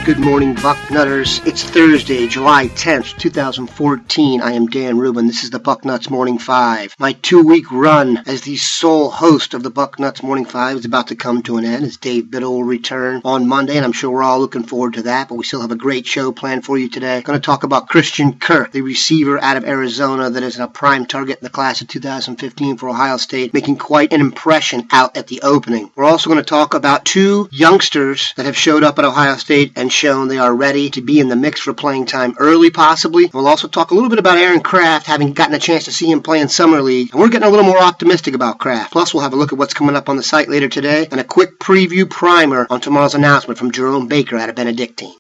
Good morning, Bucknutters. It's Thursday, July 10th, 2014. I am Dan Rubin. This is the Bucknuts Morning 5. My 2-week run as the sole host of the Bucknuts Morning 5 is about to come to an end as Dave Biddle will return on Monday, and I'm sure we're all looking forward to that, but we still have a great show planned for you today. I'm going to talk about Christian Kirk, the receiver out of Arizona that is a prime target in the class of 2015 for Ohio State, making quite an impression out at the opening. We're also going to talk about two youngsters that have showed up at Ohio State and shown they are ready to be in the mix for playing time early, possibly. We'll also talk a little bit about Aaron Kraft, having gotten a chance to see him play in Summer League, and we're getting a little more optimistic about Kraft. Plus, we'll have a look at what's coming up on the site later today, and a quick preview primer on tomorrow's announcement from Jerome Baker out of Benedictine.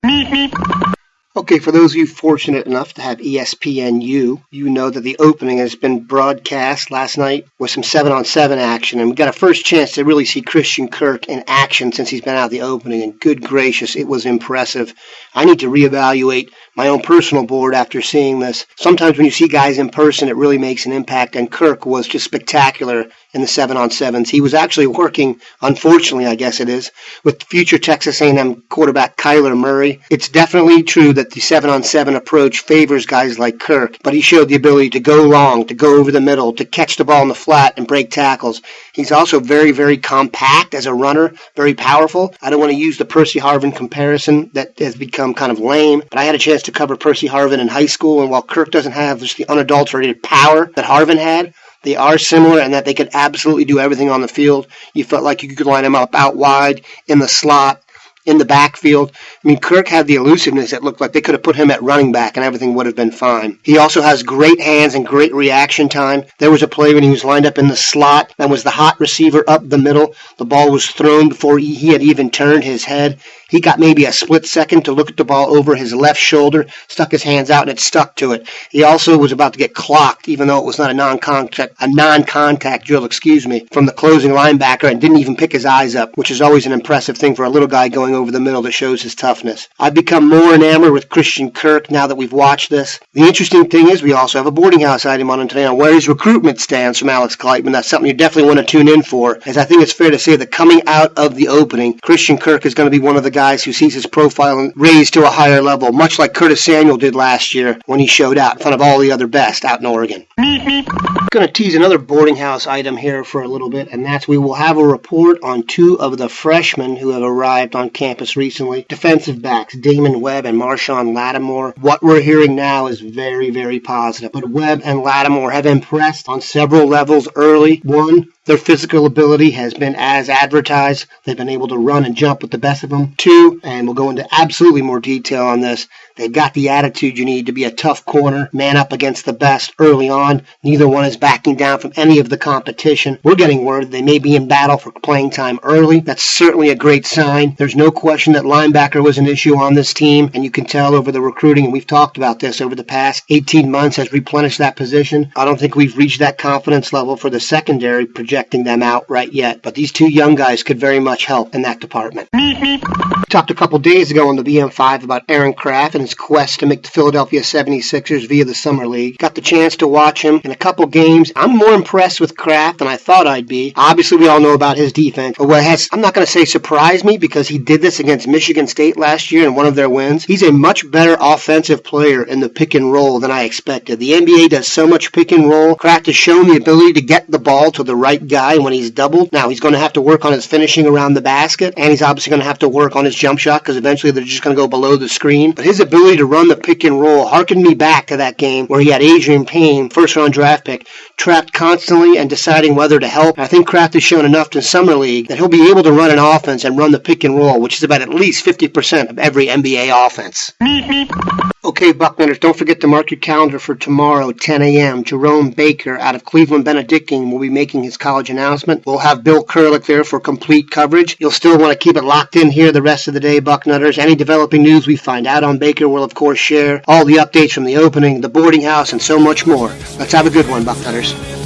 Okay, for those of you fortunate enough to have ESPNU, you know that the opening has been broadcast last night with some 7-on-7 action, and we got a first chance to really see Christian Kirk in action since he's been out of the opening, and good gracious, it was impressive. I need to reevaluate my own personal board after seeing this. Sometimes when you see guys in person, it really makes an impact, and Kirk was just spectacular in the 7-on-7s. He was actually working, unfortunately, I guess it is, with future Texas A&M quarterback Kyler Murray. It's definitely true that the 7-on-7 approach favors guys like Kirk, but he showed the ability to go long, to go over the middle, to catch the ball in the flat and break tackles. He's also very, very compact as a runner, very powerful. I don't want to use the Percy Harvin comparison that has become kind of lame, but I had a chance to cover Percy Harvin in high school, and while Kirk doesn't have just the unadulterated power that Harvin had, they are similar in that they could absolutely do everything on the field. You felt like you could line them up out wide, in the slot, in the backfield. I mean, Kirk had the elusiveness that looked like they could have put him at running back and everything would have been fine. He also has great hands and great reaction time. There was a play when he was lined up in the slot and was the hot receiver up the middle. The ball was thrown before he had even turned his head. He got maybe a split second to look at the ball over his left shoulder, stuck his hands out, and it stuck to it. He also was about to get clocked, even though it was not a non-contact drill, from the closing linebacker, and didn't even pick his eyes up, which is always an impressive thing for a little guy going over the middle that shows his toughness. I've become more enamored with Christian Kirk now that we've watched this. The interesting thing is we also have a boarding house item on today on where his recruitment stands from Alex Kleitman. That's something you definitely want to tune in for, as I think it's fair to say that coming out of the opening, Christian Kirk is going to be one of the guys who sees his profile raised to a higher level, much like Curtis Samuel did last year when he showed out in front of all the other best out in Oregon. I'm going to tease another boarding house item here for a little bit, and that's we will have a report on two of the freshmen who have arrived on campus recently, defensive backs, Damon, Webb, and Marshon, Lattimore. What we're hearing now is very, very positive, but Webb and Lattimore have impressed on several levels early. One, their physical ability has been as advertised. They've been able to run and jump with the best of them. Two, and we'll go into absolutely more detail on this, they've got the attitude you need to be a tough corner, man up against the best early on. Neither one is backing down from any of the competition. We're getting word they may be in battle for playing time early. That's certainly a great sign. There's no question that linebacker was an issue on this team, and you can tell over the recruiting, and we've talked about this over the past 18 months, has replenished that position. I don't think we've reached that confidence level for the secondary, projecting them out right yet, but these two young guys could very much help in that department. We talked a couple days ago on the BM5 about Aaron Kraft and his quest to make the Philadelphia 76ers via the Summer League. Got the chance to watch him in a couple games. I'm more impressed with Kraft than I thought I'd be. Obviously, we all know about his defense, but I'm not going to say surprised me because he did this against Michigan State last year in one of their wins. He's a much better offensive player in the pick and roll than I expected. The NBA does so much pick and roll. Kraft has shown the ability to get the ball to the right guy when he's doubled. Now, he's going to have to work on his finishing around the basket, and he's obviously going to have to work on his jump shot because eventually they're just going to go below the screen. But his ability to run the pick and roll harkened me back to that game where he had Adrian Payne, first-round draft pick, trapped constantly and deciding whether to help. I think Kraft has shown enough in Summer League that he'll be able to run an offense and run the pick and roll, which is about at least 50% of every NBA offense. Okay, Bucknutters, don't forget to mark your calendar for tomorrow, 10 a.m. Jerome Baker out of Cleveland Benedictine will be making his college announcement. We'll have Bill Kurlick there for complete coverage. You'll still want to keep it locked in here the rest of the day, Bucknutters. Any developing news we find out on Baker, we'll of course share all the updates from the opening, the boarding house, and so much more. Let's have a good one, Bucknutters.